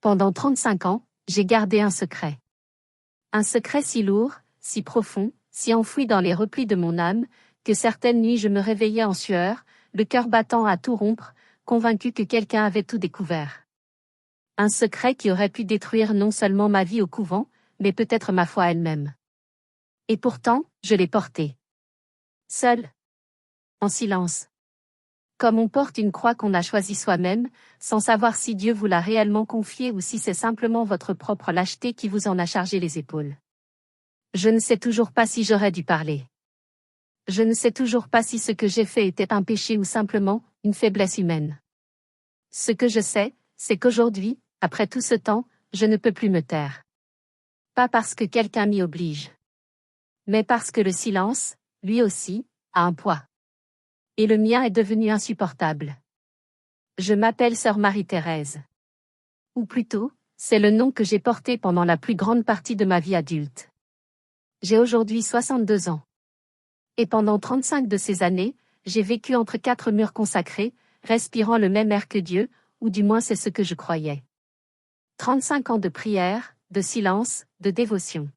Pendant 35 ans, j'ai gardé un secret. Un secret si lourd, si profond, si enfoui dans les replis de mon âme, que certaines nuits je me réveillais en sueur, le cœur battant à tout rompre, convaincu que quelqu'un avait tout découvert. Un secret qui aurait pu détruire non seulement ma vie au couvent, mais peut-être ma foi elle-même. Et pourtant, je l'ai porté. Seul. En silence. Comme on porte une croix qu'on a choisie soi-même, sans savoir si Dieu vous l'a réellement confiée ou si c'est simplement votre propre lâcheté qui vous en a chargé les épaules. Je ne sais toujours pas si j'aurais dû parler. Je ne sais toujours pas si ce que j'ai fait était un péché ou simplement une faiblesse humaine. Ce que je sais, c'est qu'aujourd'hui, après tout ce temps, je ne peux plus me taire. Pas parce que quelqu'un m'y oblige. Mais parce que le silence, lui aussi, a un poids. Et le mien est devenu insupportable. Je m'appelle Sœur Marie-Thérèse. Ou plutôt, c'est le nom que j'ai porté pendant la plus grande partie de ma vie adulte. J'ai aujourd'hui 62 ans. Et pendant 35 de ces années, j'ai vécu entre 4 murs consacrés, respirant le même air que Dieu, ou du moins c'est ce que je croyais. 35 ans de prière, de silence, de dévotion.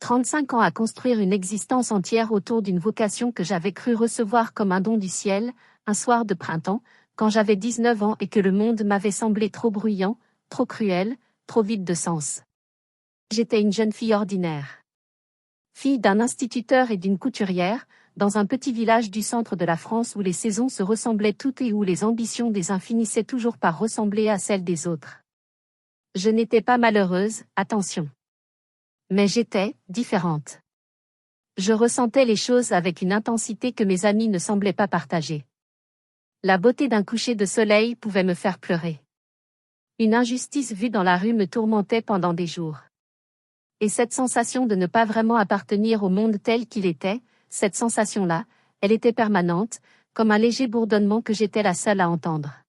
35 ans à construire une existence entière autour d'une vocation que j'avais cru recevoir comme un don du ciel, un soir de printemps, quand j'avais 19 ans et que le monde m'avait semblé trop bruyant, trop cruel, trop vide de sens. J'étais une jeune fille ordinaire. Fille d'un instituteur et d'une couturière, dans un petit village du centre de la France où les saisons se ressemblaient toutes et où les ambitions des uns finissaient toujours par ressembler à celles des autres. Je n'étais pas malheureuse, attention. Mais j'étais différente. Je ressentais les choses avec une intensité que mes amis ne semblaient pas partager. La beauté d'un coucher de soleil pouvait me faire pleurer. Une injustice vue dans la rue me tourmentait pendant des jours. Et cette sensation de ne pas vraiment appartenir au monde tel qu'il était, cette sensation-là, elle était permanente, comme un léger bourdonnement que j'étais la seule à entendre.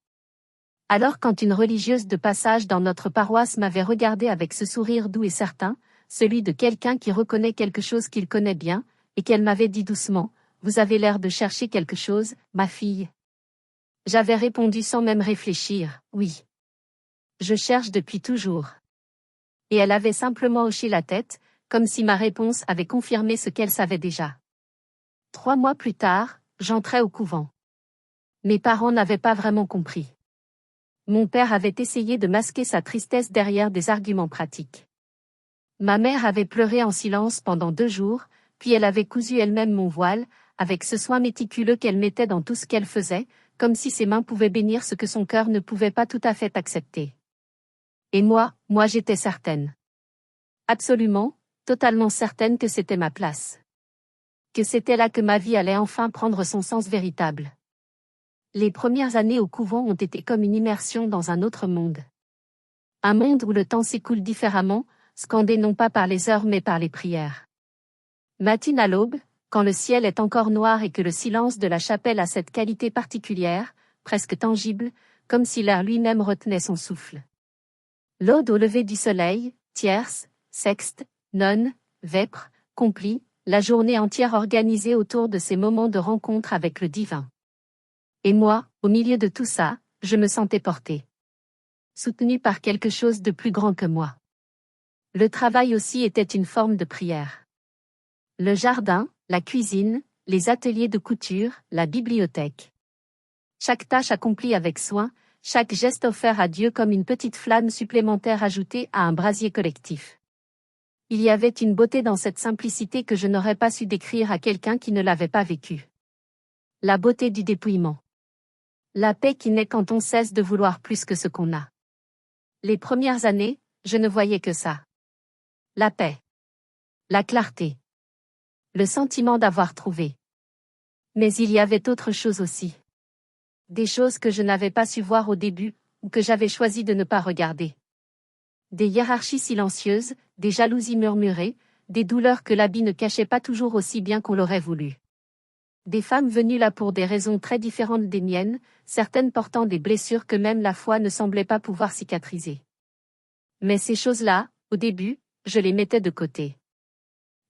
Alors quand une religieuse de passage dans notre paroisse m'avait regardée avec ce sourire doux et certain, celui de quelqu'un qui reconnaît quelque chose qu'il connaît bien, et qu'elle m'avait dit doucement, « Vous avez l'air de chercher quelque chose, ma fille. » J'avais répondu sans même réfléchir, « Oui. Je cherche depuis toujours. » Et elle avait simplement hoché la tête, comme si ma réponse avait confirmé ce qu'elle savait déjà. 3 mois plus tard, j'entrais au couvent. Mes parents n'avaient pas vraiment compris. Mon père avait essayé de masquer sa tristesse derrière des arguments pratiques. Ma mère avait pleuré en silence pendant 2 jours, puis elle avait cousu elle-même mon voile, avec ce soin méticuleux qu'elle mettait dans tout ce qu'elle faisait, comme si ses mains pouvaient bénir ce que son cœur ne pouvait pas tout à fait accepter. Et moi j'étais certaine. Absolument, totalement certaine que c'était ma place. Que c'était là que ma vie allait enfin prendre son sens véritable. Les premières années au couvent ont été comme une immersion dans un autre monde. Un monde où le temps s'écoule différemment, scandé non pas par les heures mais par les prières. Matin à l'aube, quand le ciel est encore noir et que le silence de la chapelle a cette qualité particulière, presque tangible, comme si l'air lui-même retenait son souffle. L'aude au lever du soleil, tierce, sexte, nonne, vêpres, complis, la journée entière organisée autour de ces moments de rencontre avec le divin. Et moi, au milieu de tout ça, je me sentais portée. Soutenue par quelque chose de plus grand que moi. Le travail aussi était une forme de prière. Le jardin, la cuisine, les ateliers de couture, la bibliothèque. Chaque tâche accomplie avec soin, chaque geste offert à Dieu comme une petite flamme supplémentaire ajoutée à un brasier collectif. Il y avait une beauté dans cette simplicité que je n'aurais pas su décrire à quelqu'un qui ne l'avait pas vécue. La beauté du dépouillement. La paix qui naît quand on cesse de vouloir plus que ce qu'on a. Les premières années, je ne voyais que ça. La paix. La clarté. Le sentiment d'avoir trouvé. Mais il y avait autre chose aussi. Des choses que je n'avais pas su voir au début, ou que j'avais choisi de ne pas regarder. Des hiérarchies silencieuses, des jalousies murmurées, des douleurs que l'habit ne cachait pas toujours aussi bien qu'on l'aurait voulu. Des femmes venues là pour des raisons très différentes des miennes, certaines portant des blessures que même la foi ne semblait pas pouvoir cicatriser. Mais ces choses-là, au début, je les mettais de côté.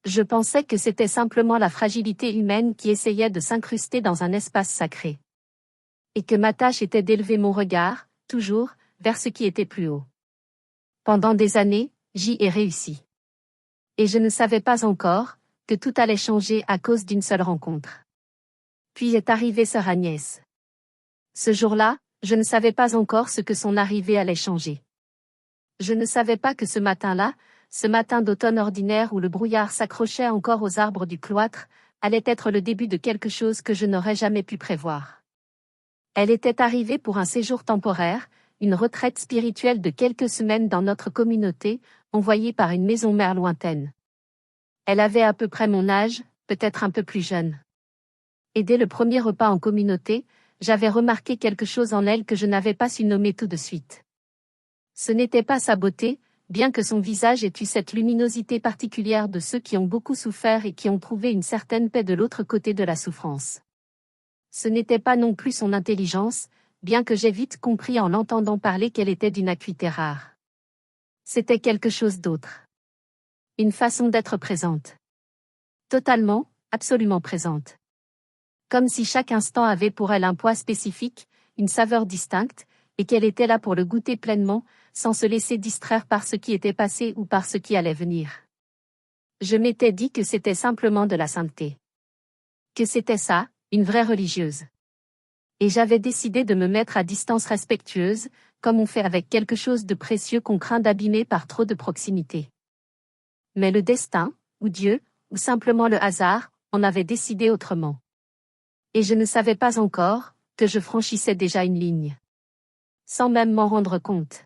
Je pensais que c'était simplement la fragilité humaine qui essayait de s'incruster dans un espace sacré. Et que ma tâche était d'élever mon regard, toujours, vers ce qui était plus haut. Pendant des années, j'y ai réussi. Et je ne savais pas encore que tout allait changer à cause d'une seule rencontre. Puis est arrivée sœur Agnès. Ce jour-là, je ne savais pas encore ce que son arrivée allait changer. Je ne savais pas que ce matin-là, ce matin d'automne ordinaire où le brouillard s'accrochait encore aux arbres du cloître, allait être le début de quelque chose que je n'aurais jamais pu prévoir. Elle était arrivée pour un séjour temporaire, une retraite spirituelle de quelques semaines dans notre communauté, envoyée par une maison mère lointaine. Elle avait à peu près mon âge, peut-être un peu plus jeune. Et dès le premier repas en communauté, j'avais remarqué quelque chose en elle que je n'avais pas su nommer tout de suite. Ce n'était pas sa beauté, bien que son visage ait eu cette luminosité particulière de ceux qui ont beaucoup souffert et qui ont trouvé une certaine paix de l'autre côté de la souffrance. Ce n'était pas non plus son intelligence, bien que j'ai vite compris en l'entendant parler qu'elle était d'une acuité rare. C'était quelque chose d'autre. Une façon d'être présente. Totalement, absolument présente. Comme si chaque instant avait pour elle un poids spécifique, une saveur distincte, et qu'elle était là pour le goûter pleinement, sans se laisser distraire par ce qui était passé ou par ce qui allait venir. Je m'étais dit que c'était simplement de la sainteté. Que c'était ça, une vraie religieuse. Et j'avais décidé de me mettre à distance respectueuse, comme on fait avec quelque chose de précieux qu'on craint d'abîmer par trop de proximité. Mais le destin, ou Dieu, ou simplement le hasard, en avait décidé autrement. Et je ne savais pas encore que je franchissais déjà une ligne. Sans même m'en rendre compte.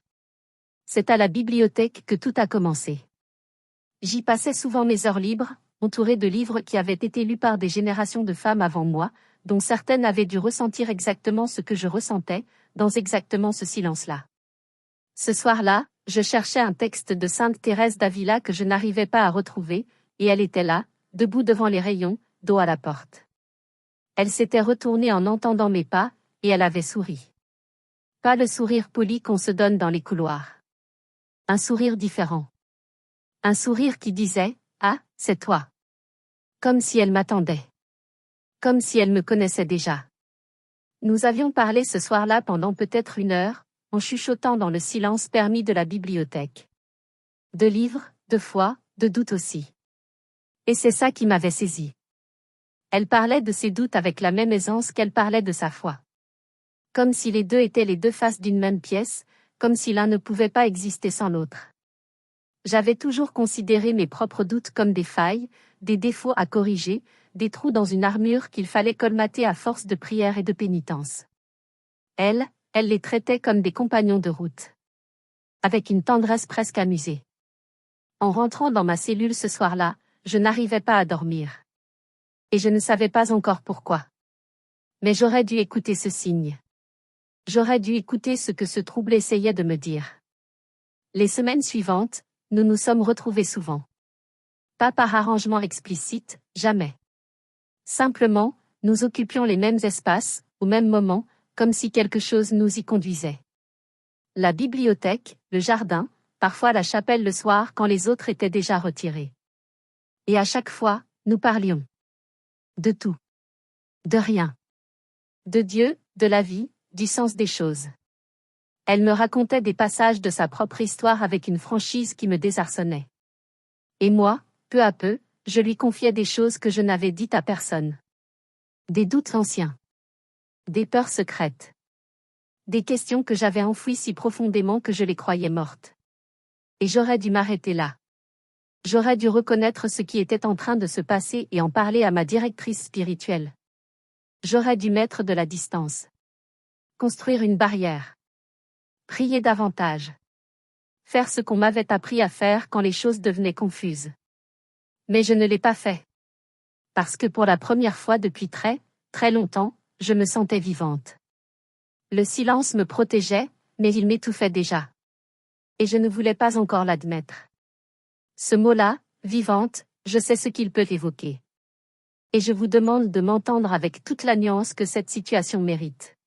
C'est à la bibliothèque que tout a commencé. J'y passais souvent mes heures libres, entourée de livres qui avaient été lus par des générations de femmes avant moi, dont certaines avaient dû ressentir exactement ce que je ressentais, dans exactement ce silence-là. Ce soir-là, je cherchais un texte de Sainte Thérèse d'Avila que je n'arrivais pas à retrouver, et elle était là, debout devant les rayons, dos à la porte. Elle s'était retournée en entendant mes pas, et elle avait souri. Pas le sourire poli qu'on se donne dans les couloirs. Un sourire différent. Un sourire qui disait « Ah, c'est toi ». Comme si elle m'attendait. Comme si elle me connaissait déjà. Nous avions parlé ce soir-là pendant peut-être 1 heure, en chuchotant dans le silence permis de la bibliothèque. De livres, de foi, de doutes aussi. Et c'est ça qui m'avait saisi. Elle parlait de ses doutes avec la même aisance qu'elle parlait de sa foi. Comme si les deux étaient les deux faces d'une même pièce, comme si l'un ne pouvait pas exister sans l'autre. J'avais toujours considéré mes propres doutes comme des failles, des défauts à corriger, des trous dans une armure qu'il fallait colmater à force de prière et de pénitence. Elle les traitait comme des compagnons de route. Avec une tendresse presque amusée. En rentrant dans ma cellule ce soir-là, je n'arrivais pas à dormir. Et je ne savais pas encore pourquoi. Mais j'aurais dû écouter ce signe. J'aurais dû écouter ce que ce trouble essayait de me dire. Les semaines suivantes, nous nous sommes retrouvés souvent. Pas par arrangement explicite, jamais. Simplement, nous occupions les mêmes espaces, au même moment, comme si quelque chose nous y conduisait. La bibliothèque, le jardin, parfois la chapelle le soir quand les autres étaient déjà retirés. Et à chaque fois, nous parlions. De tout. De rien. De Dieu, de la vie, du sens des choses. Elle me racontait des passages de sa propre histoire avec une franchise qui me désarçonnait. Et moi, peu à peu, je lui confiais des choses que je n'avais dites à personne. Des doutes anciens. Des peurs secrètes. Des questions que j'avais enfouies si profondément que je les croyais mortes. Et j'aurais dû m'arrêter là. J'aurais dû reconnaître ce qui était en train de se passer et en parler à ma directrice spirituelle. J'aurais dû mettre de la distance. Construire une barrière. Prier davantage. Faire ce qu'on m'avait appris à faire quand les choses devenaient confuses. Mais je ne l'ai pas fait. Parce que pour la première fois depuis très, très longtemps, je me sentais vivante. Le silence me protégeait, mais il m'étouffait déjà. Et je ne voulais pas encore l'admettre. Ce mot-là, vivante, je sais ce qu'il peut évoquer. Et je vous demande de m'entendre avec toute la nuance que cette situation mérite.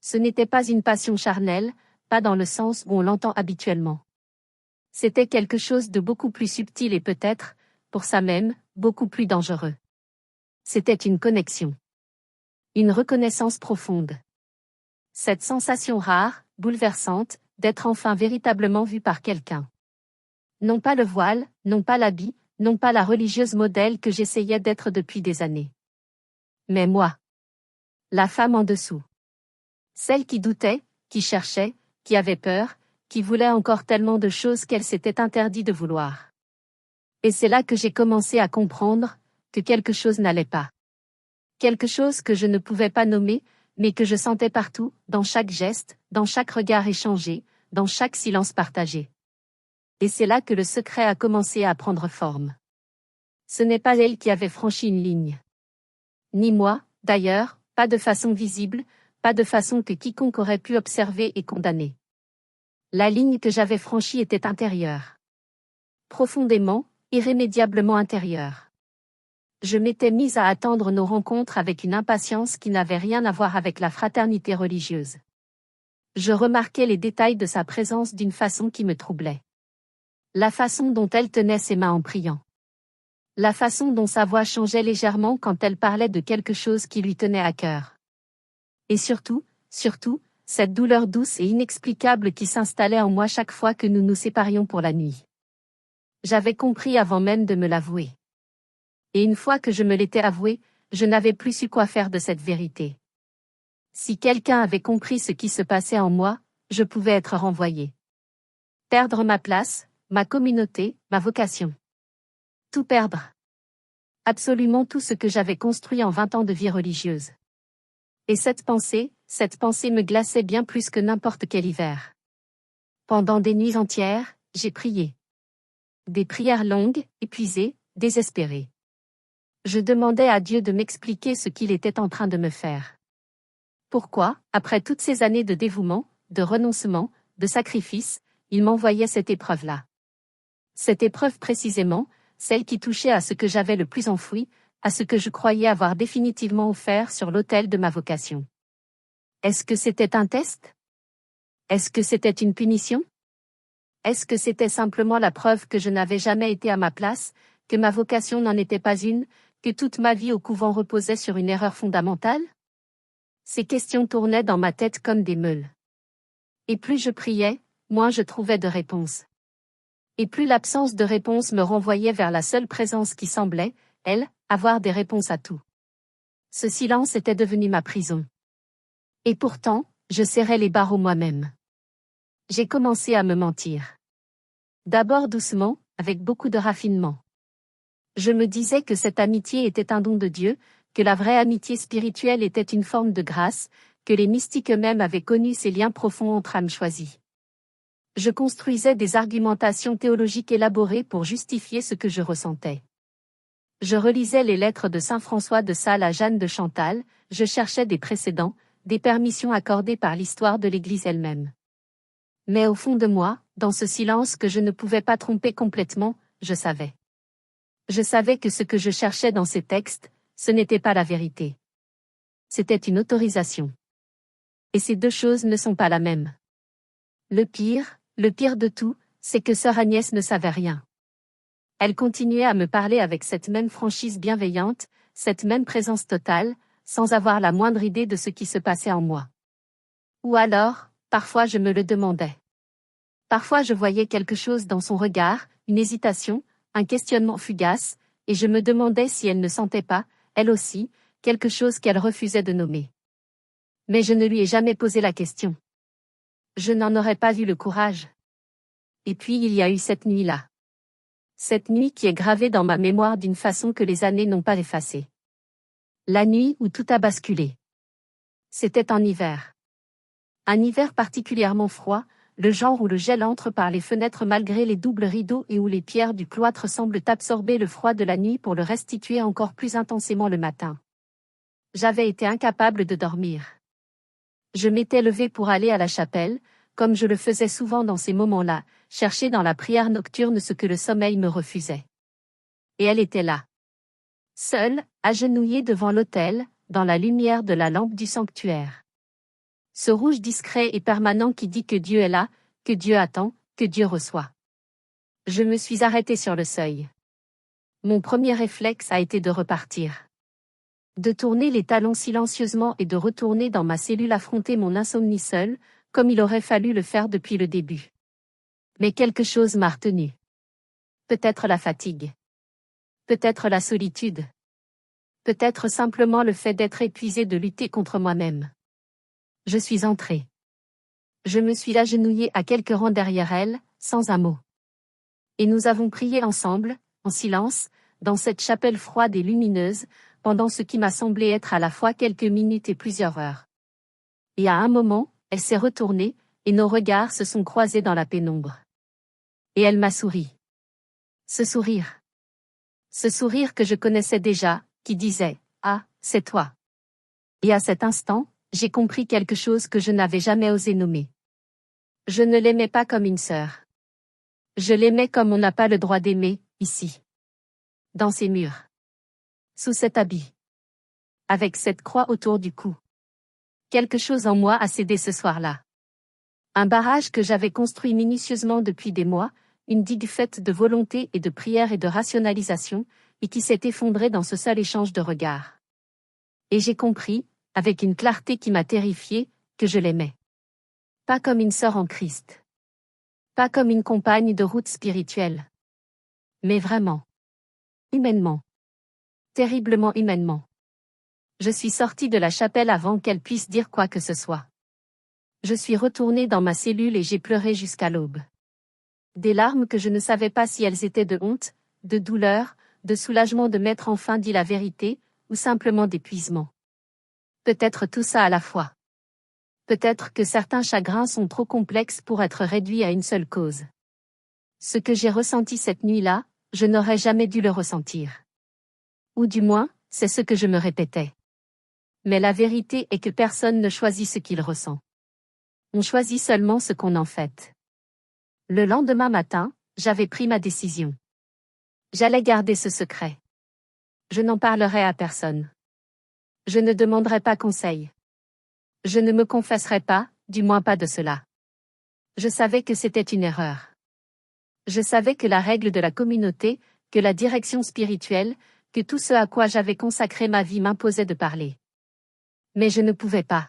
Ce n'était pas une passion charnelle, pas dans le sens où on l'entend habituellement. C'était quelque chose de beaucoup plus subtil et peut-être, pour ça même, beaucoup plus dangereux. C'était une connexion. Une reconnaissance profonde. Cette sensation rare, bouleversante, d'être enfin véritablement vue par quelqu'un. Non pas le voile, non pas l'habit, non pas la religieuse modèle que j'essayais d'être depuis des années. Mais moi. La femme en dessous. Celle qui doutait, qui cherchait, qui avait peur, qui voulait encore tellement de choses qu'elle s'était interdit de vouloir. Et c'est là que j'ai commencé à comprendre que quelque chose n'allait pas. Quelque chose que je ne pouvais pas nommer, mais que je sentais partout, dans chaque geste, dans chaque regard échangé, dans chaque silence partagé. Et c'est là que le secret a commencé à prendre forme. Ce n'est pas elle qui avait franchi une ligne. Ni moi, d'ailleurs, pas de façon visible, pas de façon que quiconque aurait pu observer et condamner. La ligne que j'avais franchie était intérieure. Profondément, irrémédiablement intérieure. Je m'étais mise à attendre nos rencontres avec une impatience qui n'avait rien à voir avec la fraternité religieuse. Je remarquais les détails de sa présence d'une façon qui me troublait. La façon dont elle tenait ses mains en priant. La façon dont sa voix changeait légèrement quand elle parlait de quelque chose qui lui tenait à cœur. Et surtout, cette douleur douce et inexplicable qui s'installait en moi chaque fois que nous nous séparions pour la nuit. J'avais compris avant même de me l'avouer. Et une fois que je me l'étais avoué, je n'avais plus su quoi faire de cette vérité. Si quelqu'un avait compris ce qui se passait en moi, je pouvais être renvoyé. Perdre ma place, ma communauté, ma vocation. Tout perdre. Absolument tout ce que j'avais construit en 20 ans de vie religieuse. Et cette pensée me glaçait bien plus que n'importe quel hiver. Pendant des nuits entières, j'ai prié. Des prières longues, épuisées, désespérées. Je demandais à Dieu de m'expliquer ce qu'il était en train de me faire. Pourquoi, après toutes ces années de dévouement, de renoncement, de sacrifice, il m'envoyait cette épreuve-là. Cette épreuve précisément, celle qui touchait à ce que j'avais le plus enfoui, à ce que je croyais avoir définitivement offert sur l'autel de ma vocation. Est-ce que c'était un test? Est-ce que c'était une punition? Est-ce que c'était simplement la preuve que je n'avais jamais été à ma place, que ma vocation n'en était pas une, que toute ma vie au couvent reposait sur une erreur fondamentale? Ces questions tournaient dans ma tête comme des meules. Et plus je priais, moins je trouvais de réponse. Et plus l'absence de réponse me renvoyait vers la seule présence qui semblait, elle, avoir des réponses à tout. Ce silence était devenu ma prison. Et pourtant, je serrais les barreaux moi-même. J'ai commencé à me mentir. D'abord doucement, avec beaucoup de raffinement. Je me disais que cette amitié était un don de Dieu, que la vraie amitié spirituelle était une forme de grâce, que les mystiques eux-mêmes avaient connu ces liens profonds entre âmes choisies. Je construisais des argumentations théologiques élaborées pour justifier ce que je ressentais. Je relisais les lettres de saint François de Sales à Jeanne de Chantal, je cherchais des précédents, des permissions accordées par l'histoire de l'Église elle-même. Mais au fond de moi, dans ce silence que je ne pouvais pas tromper complètement, je savais. Je savais que ce que je cherchais dans ces textes, ce n'était pas la vérité. C'était une autorisation. Et ces deux choses ne sont pas la même. Le pire de tout, c'est que sœur Agnès ne savait rien. Elle continuait à me parler avec cette même franchise bienveillante, cette même présence totale, sans avoir la moindre idée de ce qui se passait en moi. Ou alors, parfois je me le demandais. Parfois je voyais quelque chose dans son regard, une hésitation, un questionnement fugace, et je me demandais si elle ne sentait pas, elle aussi, quelque chose qu'elle refusait de nommer. Mais je ne lui ai jamais posé la question. Je n'en aurais pas eu le courage. Et puis il y a eu cette nuit-là. Cette nuit qui est gravée dans ma mémoire d'une façon que les années n'ont pas effacée. La nuit où tout a basculé. C'était en hiver. Un hiver particulièrement froid, le genre où le gel entre par les fenêtres malgré les doubles rideaux et où les pierres du cloître semblent absorber le froid de la nuit pour le restituer encore plus intensément le matin. J'avais été incapable de dormir. Je m'étais levée pour aller à la chapelle, comme je le faisais souvent dans ces moments-là, chercher dans la prière nocturne ce que le sommeil me refusait. Et elle était là. Seule, agenouillée devant l'autel, dans la lumière de la lampe du sanctuaire. Ce rouge discret et permanent qui dit que Dieu est là, que Dieu attend, que Dieu reçoit. Je me suis arrêtée sur le seuil. Mon premier réflexe a été de repartir. De tourner les talons silencieusement et de retourner dans ma cellule affronter mon insomnie seule, comme il aurait fallu le faire depuis le début. Mais quelque chose m'a retenu. Peut-être la fatigue. Peut-être la solitude. Peut-être simplement le fait d'être épuisé de lutter contre moi-même. Je suis entrée. Je me suis agenouillée à quelques rangs derrière elle, sans un mot. Et nous avons prié ensemble, en silence, dans cette chapelle froide et lumineuse, pendant ce qui m'a semblé être à la fois quelques minutes et plusieurs heures. Et à un moment, elle s'est retournée, et nos regards se sont croisés dans la pénombre. Et elle m'a souri. Ce sourire. Ce sourire que je connaissais déjà, qui disait « Ah, c'est toi ». Et à cet instant, j'ai compris quelque chose que je n'avais jamais osé nommer. Je ne l'aimais pas comme une sœur. Je l'aimais comme on n'a pas le droit d'aimer, ici. Dans ces murs. Sous cet habit. Avec cette croix autour du cou. Quelque chose en moi a cédé ce soir-là. Un barrage que j'avais construit minutieusement depuis des mois, une digue faite de volonté et de prière et de rationalisation, et qui s'est effondrée dans ce seul échange de regards. Et j'ai compris, avec une clarté qui m'a terrifiée, que je l'aimais. Pas comme une sœur en Christ. Pas comme une compagne de route spirituelle. Mais vraiment. Humainement. Terriblement humainement. Je suis sortie de la chapelle avant qu'elle puisse dire quoi que ce soit. Je suis retournée dans ma cellule et j'ai pleuré jusqu'à l'aube. Des larmes que je ne savais pas si elles étaient de honte, de douleur, de soulagement de m'être enfin dit la vérité, ou simplement d'épuisement. Peut-être tout ça à la fois. Peut-être que certains chagrins sont trop complexes pour être réduits à une seule cause. Ce que j'ai ressenti cette nuit-là, je n'aurais jamais dû le ressentir. Ou du moins, c'est ce que je me répétais. Mais la vérité est que personne ne choisit ce qu'il ressent. On choisit seulement ce qu'on en fait. Le lendemain matin, j'avais pris ma décision. J'allais garder ce secret. Je n'en parlerai à personne. Je ne demanderai pas conseil. Je ne me confesserai pas, du moins pas de cela. Je savais que c'était une erreur. Je savais que la règle de la communauté, que la direction spirituelle, que tout ce à quoi j'avais consacré ma vie m'imposait de parler. Mais je ne pouvais pas.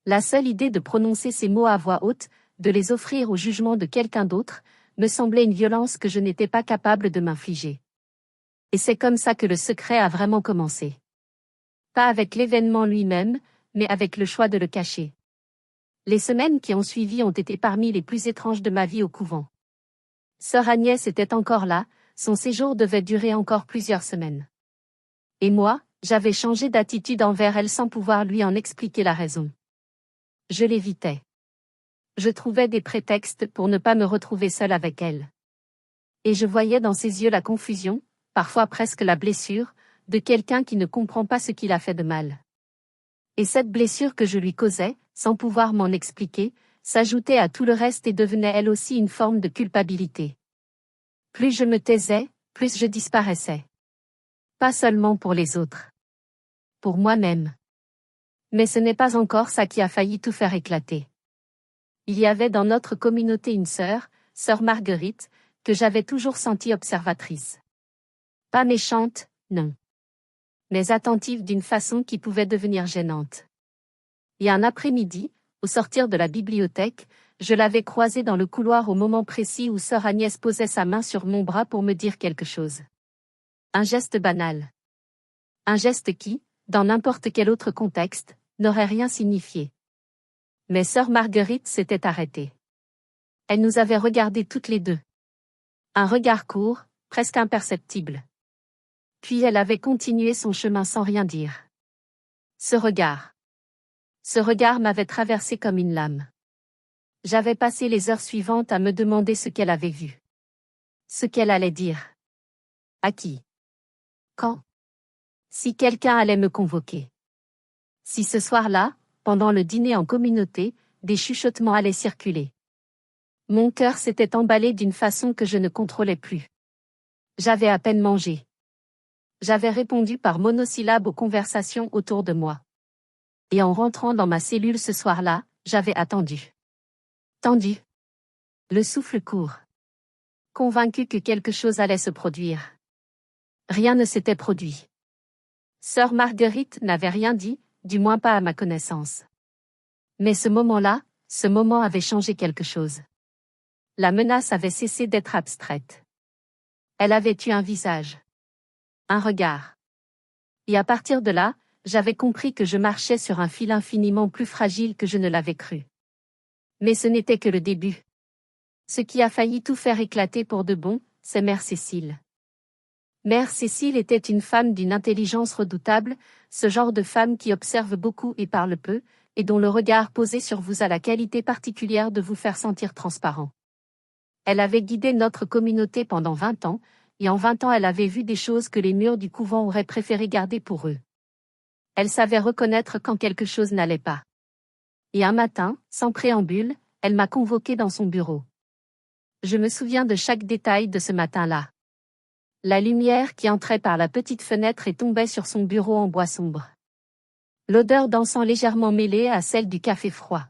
La seule idée de prononcer ces mots à voix haute, de les offrir au jugement de quelqu'un d'autre, me semblait une violence que je n'étais pas capable de m'infliger. Et c'est comme ça que le secret a vraiment commencé. Pas avec l'événement lui-même, mais avec le choix de le cacher. Les semaines qui ont suivi ont été parmi les plus étranges de ma vie au couvent. Sœur Agnès était encore là, son séjour devait durer encore plusieurs semaines. Et moi, j'avais changé d'attitude envers elle sans pouvoir lui en expliquer la raison. Je l'évitais. Je trouvais des prétextes pour ne pas me retrouver seule avec elle. Et je voyais dans ses yeux la confusion, parfois presque la blessure, de quelqu'un qui ne comprend pas ce qu'il a fait de mal. Et cette blessure que je lui causais, sans pouvoir m'en expliquer, s'ajoutait à tout le reste et devenait elle aussi une forme de culpabilité. Plus je me taisais, plus je disparaissais. Pas seulement pour les autres. Pour moi-même. Mais ce n'est pas encore ça qui a failli tout faire éclater. Il y avait dans notre communauté une sœur, sœur Marguerite, que j'avais toujours sentie observatrice. Pas méchante, non. Mais attentive d'une façon qui pouvait devenir gênante. Et un après-midi, au sortir de la bibliothèque, je l'avais croisée dans le couloir au moment précis où sœur Agnès posait sa main sur mon bras pour me dire quelque chose. Un geste banal. Un geste qui, dans n'importe quel autre contexte, n'aurait rien signifié. Mais sœur Marguerite s'était arrêtée. Elle nous avait regardés toutes les deux. Un regard court, presque imperceptible. Puis elle avait continué son chemin sans rien dire. Ce regard m'avait traversé comme une lame. J'avais passé les heures suivantes à me demander ce qu'elle avait vu. Ce qu'elle allait dire. À qui? Quand? Si quelqu'un allait me convoquer. Si ce soir-là, pendant le dîner en communauté, des chuchotements allaient circuler. Mon cœur s'était emballé d'une façon que je ne contrôlais plus. J'avais à peine mangé. J'avais répondu par monosyllabes aux conversations autour de moi. Et en rentrant dans ma cellule ce soir-là, j'avais attendu. Tendu. Le souffle court. Convaincu que quelque chose allait se produire. Rien ne s'était produit. Sœur Marguerite n'avait rien dit, du moins pas à ma connaissance. Mais ce moment-là, ce moment avait changé quelque chose. La menace avait cessé d'être abstraite. Elle avait eu un visage. Un regard. Et à partir de là, j'avais compris que je marchais sur un fil infiniment plus fragile que je ne l'avais cru. Mais ce n'était que le début. Ce qui a failli tout faire éclater pour de bon, c'est Mère Cécile. Mère Cécile était une femme d'une intelligence redoutable, ce genre de femme qui observe beaucoup et parle peu, et dont le regard posé sur vous a la qualité particulière de vous faire sentir transparent. Elle avait guidé notre communauté pendant 20 ans, et en 20 ans elle avait vu des choses que les murs du couvent auraient préféré garder pour eux. Elle savait reconnaître quand quelque chose n'allait pas. Et un matin, sans préambule, elle m'a convoqué dans son bureau. Je me souviens de chaque détail de ce matin-là. La lumière qui entrait par la petite fenêtre et tombait sur son bureau en bois sombre. L'odeur d'encens légèrement mêlée à celle du café froid.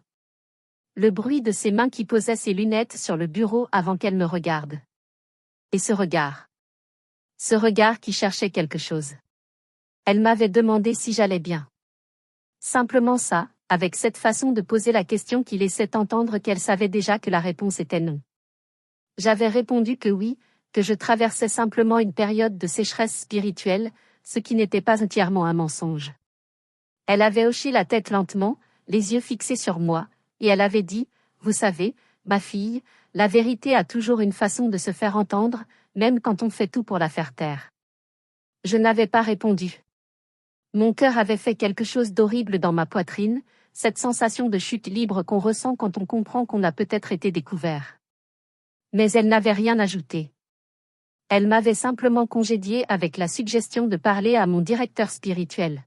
Le bruit de ses mains qui posaient ses lunettes sur le bureau avant qu'elle me regarde. Et ce regard. Ce regard qui cherchait quelque chose. Elle m'avait demandé si j'allais bien. Simplement ça, avec cette façon de poser la question qui laissait entendre qu'elle savait déjà que la réponse était non. J'avais répondu que oui, que je traversais simplement une période de sécheresse spirituelle, ce qui n'était pas entièrement un mensonge. Elle avait hoché la tête lentement, les yeux fixés sur moi, et elle avait dit, « Vous savez, ma fille, la vérité a toujours une façon de se faire entendre, même quand on fait tout pour la faire taire. » Je n'avais pas répondu. Mon cœur avait fait quelque chose d'horrible dans ma poitrine, cette sensation de chute libre qu'on ressent quand on comprend qu'on a peut-être été découvert. Mais elle n'avait rien ajouté. Elle m'avait simplement congédié avec la suggestion de parler à mon directeur spirituel.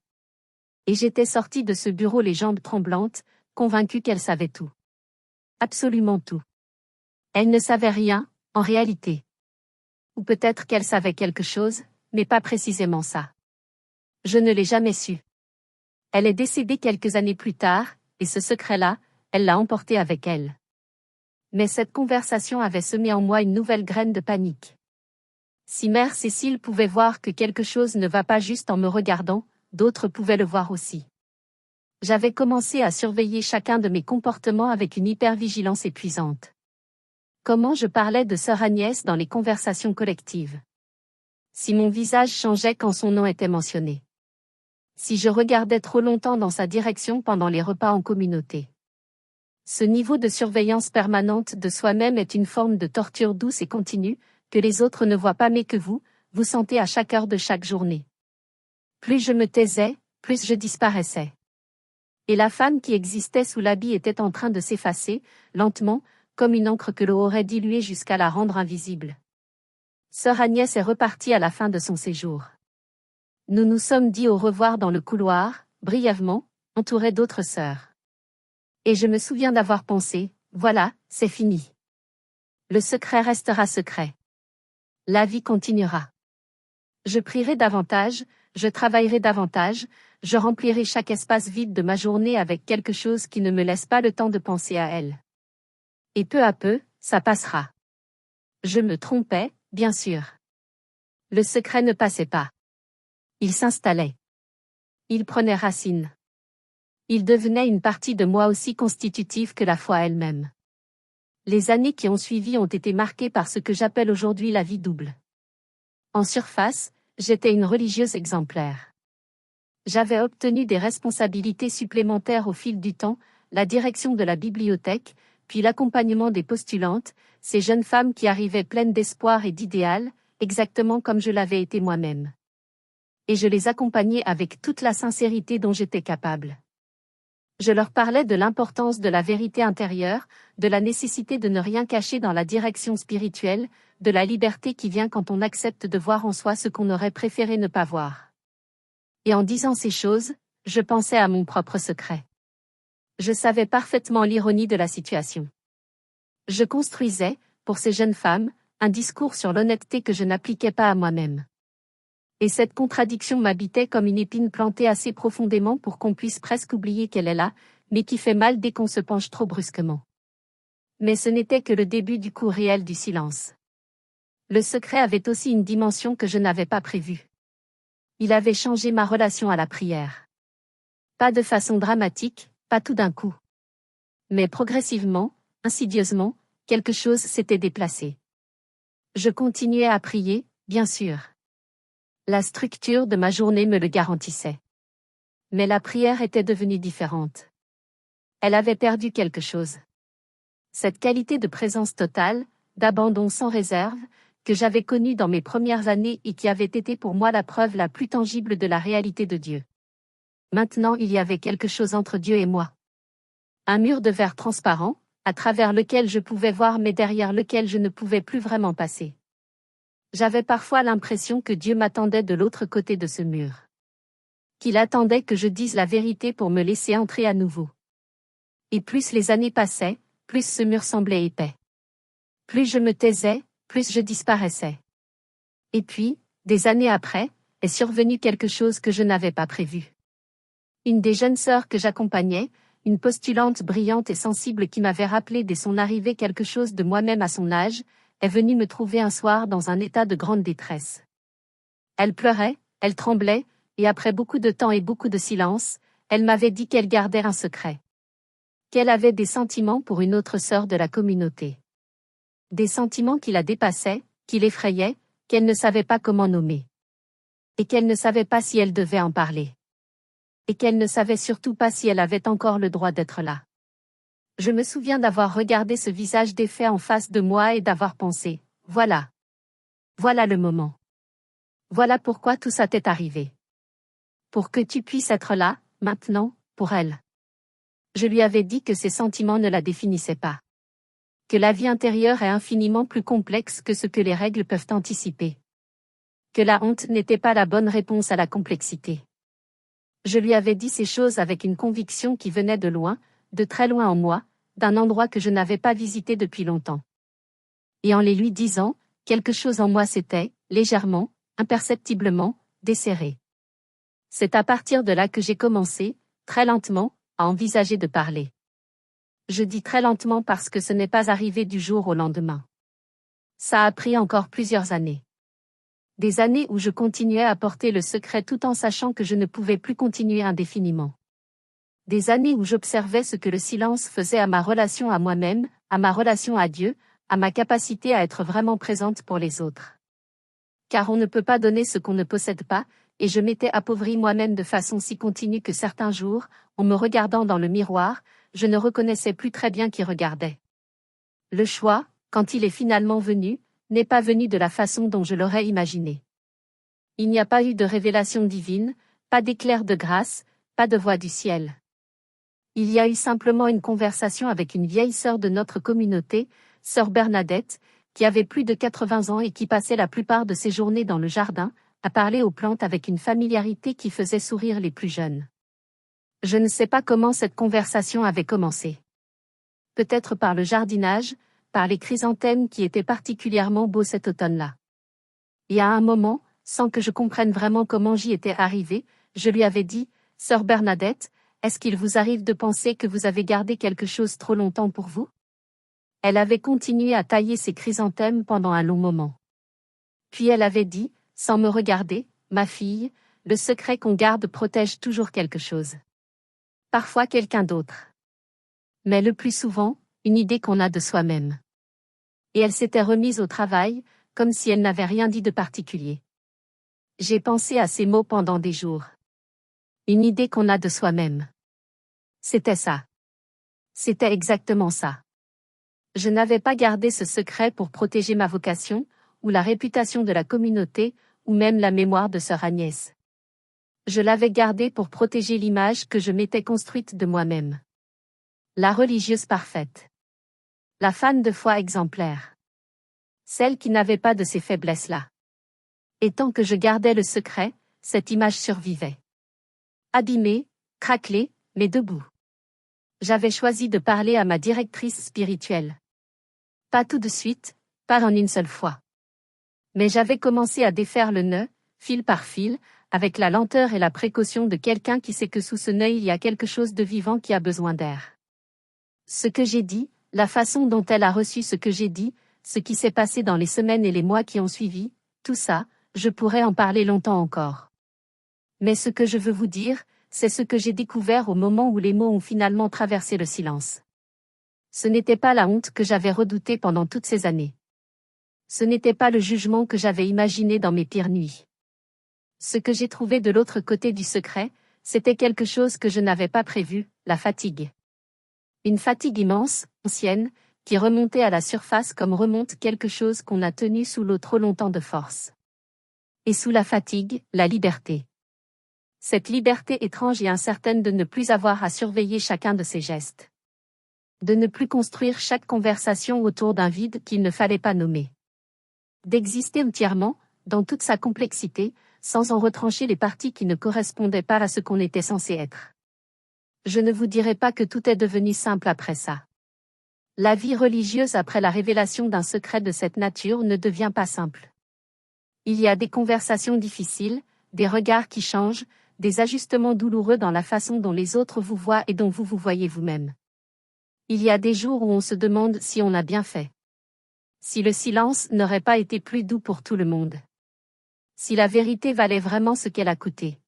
Et j'étais sortie de ce bureau les jambes tremblantes, convaincue qu'elle savait tout. Absolument tout. Elle ne savait rien, en réalité. Ou peut-être qu'elle savait quelque chose, mais pas précisément ça. Je ne l'ai jamais su. Elle est décédée quelques années plus tard, et ce secret-là, elle l'a emporté avec elle. Mais cette conversation avait semé en moi une nouvelle graine de panique. Si Mère Cécile pouvait voir que quelque chose ne va pas juste en me regardant, d'autres pouvaient le voir aussi. J'avais commencé à surveiller chacun de mes comportements avec une hypervigilance épuisante. Comment je parlais de sœur Agnès dans les conversations collectives. Si mon visage changeait quand son nom était mentionné. Si je regardais trop longtemps dans sa direction pendant les repas en communauté. Ce niveau de surveillance permanente de soi-même est une forme de torture douce et continue, que les autres ne voient pas mais que vous sentez à chaque heure de chaque journée. Plus je me taisais, plus je disparaissais. Et la femme qui existait sous l'habit était en train de s'effacer, lentement, comme une encre que l'eau aurait diluée jusqu'à la rendre invisible. Sœur Agnès est repartie à la fin de son séjour. Nous nous sommes dit au revoir dans le couloir, brièvement, entourés d'autres sœurs. Et je me souviens d'avoir pensé, voilà, c'est fini. Le secret restera secret. La vie continuera. Je prierai davantage, je travaillerai davantage, je remplirai chaque espace vide de ma journée avec quelque chose qui ne me laisse pas le temps de penser à elle. Et peu à peu, ça passera. Je me trompais, bien sûr. Le secret ne passait pas. Il s'installait. Il prenait racine. Il devenait une partie de moi aussi constitutive que la foi elle-même. Les années qui ont suivi ont été marquées par ce que j'appelle aujourd'hui la vie double. En surface, j'étais une religieuse exemplaire. J'avais obtenu des responsabilités supplémentaires au fil du temps, la direction de la bibliothèque, puis l'accompagnement des postulantes, ces jeunes femmes qui arrivaient pleines d'espoir et d'idéal, exactement comme je l'avais été moi-même. Et je les accompagnais avec toute la sincérité dont j'étais capable. Je leur parlais de l'importance de la vérité intérieure, de la nécessité de ne rien cacher dans la direction spirituelle, de la liberté qui vient quand on accepte de voir en soi ce qu'on aurait préféré ne pas voir. Et en disant ces choses, je pensais à mon propre secret. Je savais parfaitement l'ironie de la situation. Je construisais, pour ces jeunes femmes, un discours sur l'honnêteté que je n'appliquais pas à moi-même. Et cette contradiction m'habitait comme une épine plantée assez profondément pour qu'on puisse presque oublier qu'elle est là, mais qui fait mal dès qu'on se penche trop brusquement. Mais ce n'était que le début du cours réel du silence. Le secret avait aussi une dimension que je n'avais pas prévue. Il avait changé ma relation à la prière. Pas de façon dramatique, pas tout d'un coup. Mais progressivement, insidieusement, quelque chose s'était déplacé. Je continuais à prier, bien sûr. La structure de ma journée me le garantissait. Mais la prière était devenue différente. Elle avait perdu quelque chose. Cette qualité de présence totale, d'abandon sans réserve, que j'avais connue dans mes premières années et qui avait été pour moi la preuve la plus tangible de la réalité de Dieu. Maintenant il y avait quelque chose entre Dieu et moi. Un mur de verre transparent, à travers lequel je pouvais voir mais derrière lequel je ne pouvais plus vraiment passer. J'avais parfois l'impression que Dieu m'attendait de l'autre côté de ce mur. Qu'il attendait que je dise la vérité pour me laisser entrer à nouveau. Et plus les années passaient, plus ce mur semblait épais. Plus je me taisais, plus je disparaissais. Et puis, des années après, est survenu quelque chose que je n'avais pas prévu. Une des jeunes sœurs que j'accompagnais, une postulante brillante et sensible qui m'avait rappelé dès son arrivée quelque chose de moi-même à son âge, est venue me trouver un soir dans un état de grande détresse. Elle pleurait, elle tremblait, et après beaucoup de temps et beaucoup de silence, elle m'avait dit qu'elle gardait un secret. Qu'elle avait des sentiments pour une autre sœur de la communauté. Des sentiments qui la dépassaient, qui l'effrayaient, qu'elle ne savait pas comment nommer. Et qu'elle ne savait pas si elle devait en parler. Et qu'elle ne savait surtout pas si elle avait encore le droit d'être là. Je me souviens d'avoir regardé ce visage défait en face de moi et d'avoir pensé, voilà. Voilà le moment. Voilà pourquoi tout ça t'est arrivé. Pour que tu puisses être là, maintenant, pour elle. Je lui avais dit que ses sentiments ne la définissaient pas. Que la vie intérieure est infiniment plus complexe que ce que les règles peuvent anticiper. Que la honte n'était pas la bonne réponse à la complexité. Je lui avais dit ces choses avec une conviction qui venait de loin, de très loin en moi, d'un endroit que je n'avais pas visité depuis longtemps. Et en les lui disant, quelque chose en moi s'était, légèrement, imperceptiblement, desserré. C'est à partir de là que j'ai commencé, très lentement, à envisager de parler. Je dis très lentement parce que ce n'est pas arrivé du jour au lendemain. Ça a pris encore plusieurs années. Des années où je continuais à porter le secret tout en sachant que je ne pouvais plus continuer indéfiniment. Des années où j'observais ce que le silence faisait à ma relation à moi-même, à ma relation à Dieu, à ma capacité à être vraiment présente pour les autres. Car on ne peut pas donner ce qu'on ne possède pas, et je m'étais appauvrie moi-même de façon si continue que certains jours, en me regardant dans le miroir, je ne reconnaissais plus très bien qui regardait. Le choix, quand il est finalement venu, n'est pas venu de la façon dont je l'aurais imaginé. Il n'y a pas eu de révélation divine, pas d'éclair de grâce, pas de voix du ciel. Il y a eu simplement une conversation avec une vieille sœur de notre communauté, sœur Bernadette, qui avait plus de 80 ans et qui passait la plupart de ses journées dans le jardin, à parler aux plantes avec une familiarité qui faisait sourire les plus jeunes. Je ne sais pas comment cette conversation avait commencé. Peut-être par le jardinage, par les chrysanthèmes qui étaient particulièrement beaux cet automne-là. Et à un moment, sans que je comprenne vraiment comment j'y étais arrivée, je lui avais dit, « Sœur Bernadette, est-ce qu'il vous arrive de penser que vous avez gardé quelque chose trop longtemps pour vous ?» Elle avait continué à tailler ses chrysanthèmes pendant un long moment. Puis elle avait dit, sans me regarder, « Ma fille, le secret qu'on garde protège toujours quelque chose. Parfois quelqu'un d'autre. Mais le plus souvent, une idée qu'on a de soi-même. » Et elle s'était remise au travail, comme si elle n'avait rien dit de particulier. J'ai pensé à ces mots pendant des jours. Une idée qu'on a de soi-même. C'était ça. C'était exactement ça. Je n'avais pas gardé ce secret pour protéger ma vocation, ou la réputation de la communauté, ou même la mémoire de sœur Agnès. Je l'avais gardé pour protéger l'image que je m'étais construite de moi-même. La religieuse parfaite. La femme de foi exemplaire. Celle qui n'avait pas de ces faiblesses-là. Et tant que je gardais le secret, cette image survivait. Abîmée, craquelée, mais debout. J'avais choisi de parler à ma directrice spirituelle. Pas tout de suite, pas en une seule fois. Mais j'avais commencé à défaire le nœud, fil par fil, avec la lenteur et la précaution de quelqu'un qui sait que sous ce nœud il y a quelque chose de vivant qui a besoin d'air. Ce que j'ai dit, la façon dont elle a reçu ce que j'ai dit, ce qui s'est passé dans les semaines et les mois qui ont suivi, tout ça, je pourrais en parler longtemps encore. Mais ce que je veux vous dire, c'est ce que j'ai découvert au moment où les mots ont finalement traversé le silence. Ce n'était pas la honte que j'avais redoutée pendant toutes ces années. Ce n'était pas le jugement que j'avais imaginé dans mes pires nuits. Ce que j'ai trouvé de l'autre côté du secret, c'était quelque chose que je n'avais pas prévu, la fatigue. Une fatigue immense, ancienne, qui remontait à la surface comme remonte quelque chose qu'on a tenu sous l'eau trop longtemps de force. Et sous la fatigue, la liberté. Cette liberté étrange et incertaine de ne plus avoir à surveiller chacun de ses gestes. De ne plus construire chaque conversation autour d'un vide qu'il ne fallait pas nommer. D'exister entièrement, dans toute sa complexité, sans en retrancher les parties qui ne correspondaient pas à ce qu'on était censé être. Je ne vous dirai pas que tout est devenu simple après ça. La vie religieuse après la révélation d'un secret de cette nature ne devient pas simple. Il y a des conversations difficiles, des regards qui changent, des ajustements douloureux dans la façon dont les autres vous voient et dont vous vous voyez vous-même. Il y a des jours où on se demande si on a bien fait. Si le silence n'aurait pas été plus doux pour tout le monde. Si la vérité valait vraiment ce qu'elle a coûté.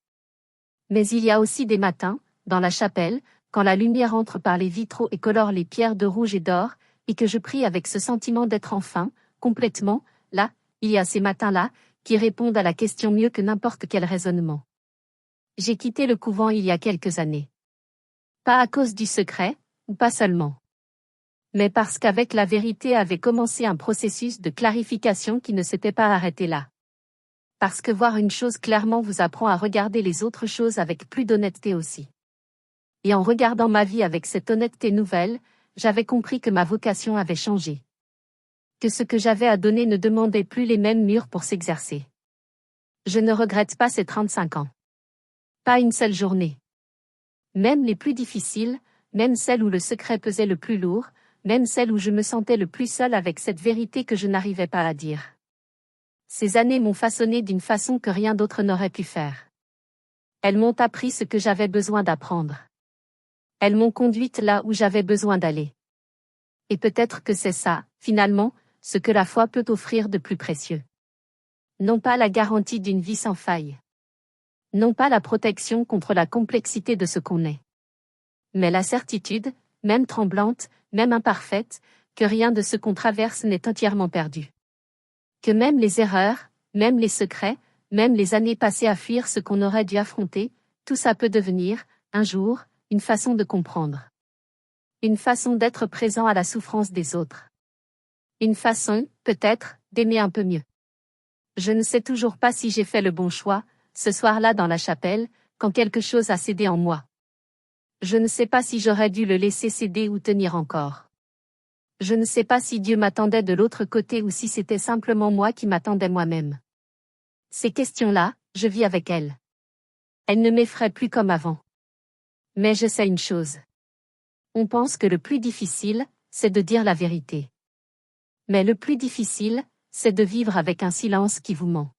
Mais il y a aussi des matins, dans la chapelle, quand la lumière entre par les vitraux et colore les pierres de rouge et d'or, et que je prie avec ce sentiment d'être enfin, complètement, là, il y a ces matins-là, qui répondent à la question mieux que n'importe quel raisonnement. J'ai quitté le couvent il y a quelques années. Pas à cause du secret, ou pas seulement. Mais parce qu'avec la vérité avait commencé un processus de clarification qui ne s'était pas arrêté là. Parce que voir une chose clairement vous apprend à regarder les autres choses avec plus d'honnêteté aussi. Et en regardant ma vie avec cette honnêteté nouvelle, j'avais compris que ma vocation avait changé. Que ce que j'avais à donner ne demandait plus les mêmes murs pour s'exercer. Je ne regrette pas ces 35 ans. Pas une seule journée. Même les plus difficiles, même celles où le secret pesait le plus lourd, même celles où je me sentais le plus seul avec cette vérité que je n'arrivais pas à dire. Ces années m'ont façonné d'une façon que rien d'autre n'aurait pu faire. Elles m'ont appris ce que j'avais besoin d'apprendre. Elles m'ont conduite là où j'avais besoin d'aller. Et peut-être que c'est ça, finalement, ce que la foi peut offrir de plus précieux. Non pas la garantie d'une vie sans faille. Non pas la protection contre la complexité de ce qu'on est. Mais la certitude, même tremblante, même imparfaite, que rien de ce qu'on traverse n'est entièrement perdu. Que même les erreurs, même les secrets, même les années passées à fuir ce qu'on aurait dû affronter, tout ça peut devenir, un jour, une façon de comprendre. Une façon d'être présent à la souffrance des autres. Une façon, peut-être, d'aimer un peu mieux. Je ne sais toujours pas si j'ai fait le bon choix, ce soir-là dans la chapelle, quand quelque chose a cédé en moi. Je ne sais pas si j'aurais dû le laisser céder ou tenir encore. Je ne sais pas si Dieu m'attendait de l'autre côté ou si c'était simplement moi qui m'attendais moi-même. Ces questions-là, je vis avec elles. Elles ne m'effraient plus comme avant. Mais je sais une chose. On pense que le plus difficile, c'est de dire la vérité. Mais le plus difficile, c'est de vivre avec un silence qui vous ment.